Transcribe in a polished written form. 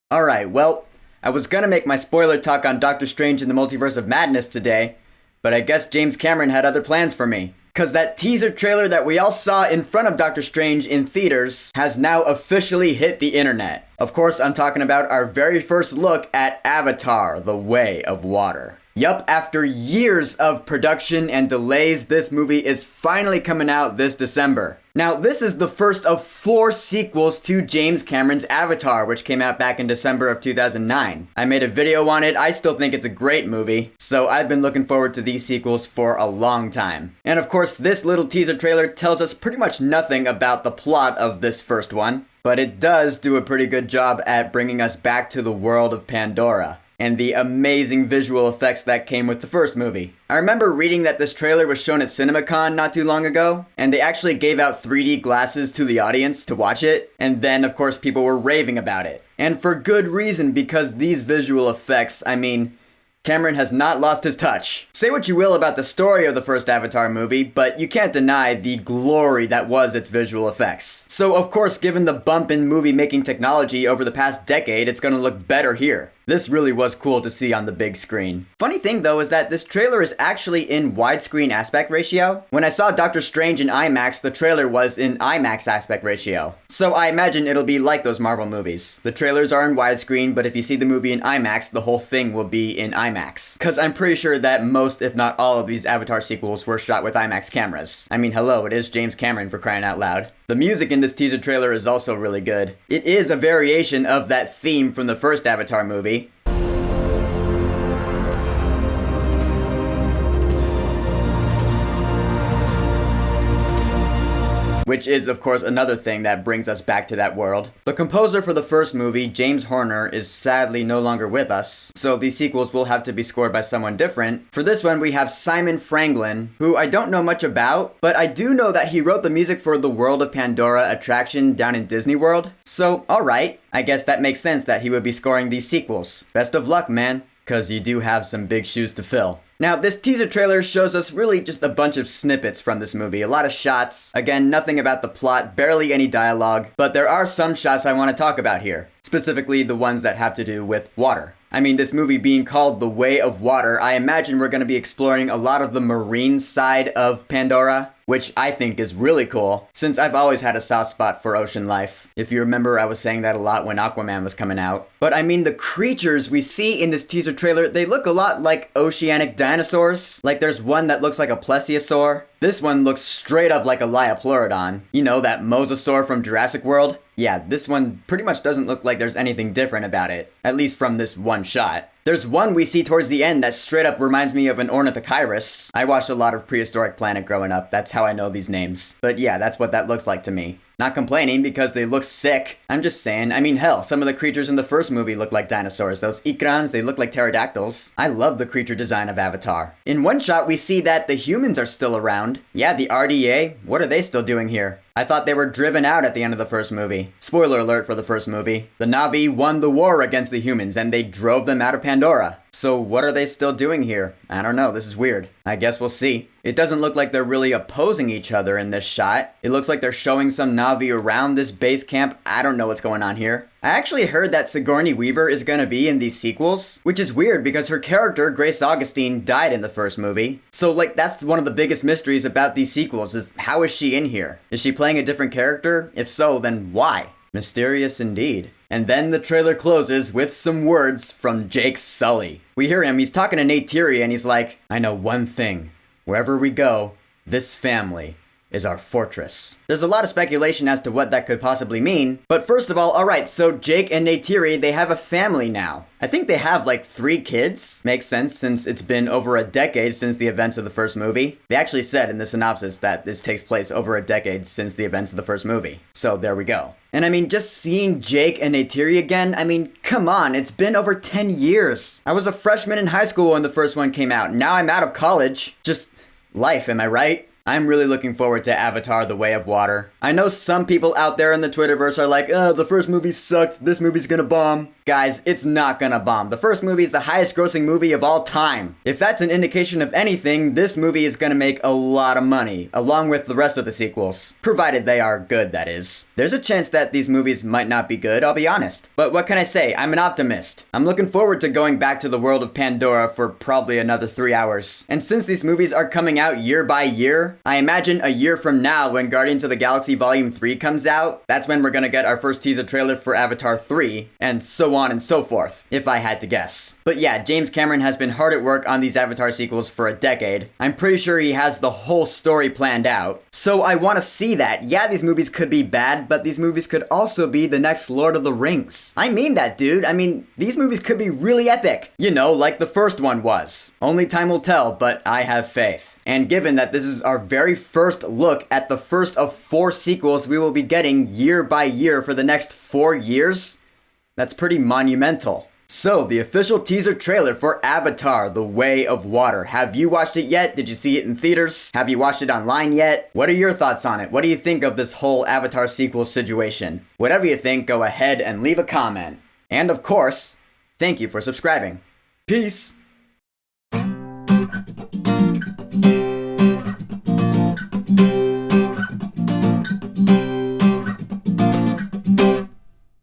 Alright, well, I was gonna make my spoiler talk on Doctor Strange in the Multiverse of Madness today, but I guess James Cameron had other plans for me. Cause that teaser trailer that we all saw in front of Doctor Strange in theaters has now officially hit the internet. Of course, I'm talking about our very first look at Avatar: The Way of Water. Yup, after years of production and delays, this movie is finally coming out this December. Now, this is the first of 4 sequels to James Cameron's Avatar, which came out back in December of 2009. I made a video on it. I still think it's a great movie, so I've been looking forward to these sequels for a long time. And of course, this little teaser trailer tells us pretty much nothing about the plot of this first one, but it does do a pretty good job at bringing us back to the world of Pandora and the amazing visual effects that came with the first movie. I remember reading that this trailer was shown at CinemaCon not too long ago, and they actually gave out 3D glasses to the audience to watch it, and then of course people were raving about it. And for good reason, because these visual effects, Cameron has not lost his touch. Say what you will about the story of the first Avatar movie, but you can't deny the glory that was its visual effects. So of course, given the bump in movie making technology over the past decade, it's gonna look better here. This really was cool to see on the big screen. Funny thing though is that this trailer is actually in widescreen aspect ratio. When I saw Doctor Strange in IMAX, the trailer was in IMAX aspect ratio. So I imagine it'll be like those Marvel movies. The trailers are in widescreen, but if you see the movie in IMAX, the whole thing will be in IMAX. Cause I'm pretty sure that most, if not all of these Avatar sequels were shot with IMAX cameras. I mean, hello, it is James Cameron, for crying out loud. The music in this teaser trailer is also really good. It is a variation of that theme from the first Avatar movie. Which is, of course, another thing that brings us back to that world. The composer for the first movie, James Horner, is sadly no longer with us, so these sequels will have to be scored by someone different. For this one, we have Simon Franklin, who I don't know much about, but I do know that he wrote the music for the World of Pandora attraction down in Disney World. So, alright, I guess that makes sense that he would be scoring these sequels. Best of luck, man, cause you do have some big shoes to fill. Now, this teaser trailer shows us really just a bunch of snippets from this movie. A lot of shots. Again, nothing about the plot, barely any dialogue. But there are some shots I want to talk about here. Specifically, the ones that have to do with water. I mean, this movie being called The Way of Water, I imagine we're going to be exploring a lot of the marine side of Pandora, which I think is really cool, since I've always had a soft spot for ocean life. If you remember, I was saying that a lot when Aquaman was coming out. But I mean, the creatures we see in this teaser trailer, they look a lot like oceanic dinosaurs. Like there's one that looks like a plesiosaur. This one looks straight up like a Liopleurodon. You know, that mosasaur from Jurassic World? Yeah, this one pretty much doesn't look like there's anything different about it, at least from this one shot. There's one we see towards the end that straight up reminds me of an Ornithocheirus. I watched a lot of Prehistoric Planet growing up, that's how I know these names. But yeah, that's what that looks like to me. Not complaining because they look sick. I'm just saying, I mean, hell, some of the creatures in the first movie look like dinosaurs. Those Ikrans, they look like pterodactyls. I love the creature design of Avatar. In one shot, we see that the humans are still around. Yeah, the RDA, what are they still doing here? I thought they were driven out at the end of the first movie. Spoiler alert for the first movie. The Na'vi won the war against the humans and they drove them out of Pandora. So what are they still doing here? I don't know, this is weird. I guess we'll see. It doesn't look like they're really opposing each other in this shot. It looks like they're showing some Na'vi around this base camp. I don't know what's going on here. I actually heard that Sigourney Weaver is gonna be in these sequels, which is weird because her character, Grace Augustine, died in the first movie. So like that's one of the biggest mysteries about these sequels is how is she in here? Is she playing a different character? If so, then why? Mysterious indeed. And then the trailer closes with some words from Jake Sully. We hear him, he's talking to Neytiri and he's like, I know one thing. Wherever we go, this family is our fortress. There's a lot of speculation as to what that could possibly mean, but first of all, alright, so Jake and Neytiri, they have a family now. I think they have like 3 kids. Makes sense since it's been over a decade since the events of the first movie. They actually said in the synopsis that this takes place over a decade since the events of the first movie. So there we go. And I mean, just seeing Jake and Neytiri again, I mean, come on, it's been over 10 years. I was a freshman in high school when the first one came out. Now I'm out of college. Just life, am I right? I'm really looking forward to Avatar: The Way of Water. I know some people out there in the Twitterverse are like, oh, the first movie sucked, this movie's gonna bomb. Guys, it's not gonna bomb. The first movie is the highest grossing movie of all time. If that's an indication of anything, this movie is gonna make a lot of money, along with the rest of the sequels. Provided they are good, that is. There's a chance that these movies might not be good, I'll be honest. But what can I say? I'm an optimist. I'm looking forward to going back to the world of Pandora for probably another 3 hours. And since these movies are coming out year by year, I imagine a year from now when Guardians of the Galaxy Volume 3 comes out, that's when we're gonna get our first teaser trailer for Avatar 3, and so on and so forth, if I had to guess. But yeah, James Cameron has been hard at work on these Avatar sequels for a decade. I'm pretty sure he has the whole story planned out. So I want to see that. Yeah, these movies could be bad, but these movies could also be the next Lord of the Rings. I mean that, dude. I mean, these movies could be really epic. You know, like the first one was. Only time will tell, but I have faith. And given that this is our very first look at the first of 4 sequels we will be getting year by year for the next 4 years, that's pretty monumental. So, the official teaser trailer for Avatar: The Way of Water. Have you watched it yet? Did you see it in theaters? Have you watched it online yet? What are your thoughts on it? What do you think of this whole Avatar sequel situation? Whatever you think, go ahead and leave a comment. And of course, thank you for subscribing. Peace!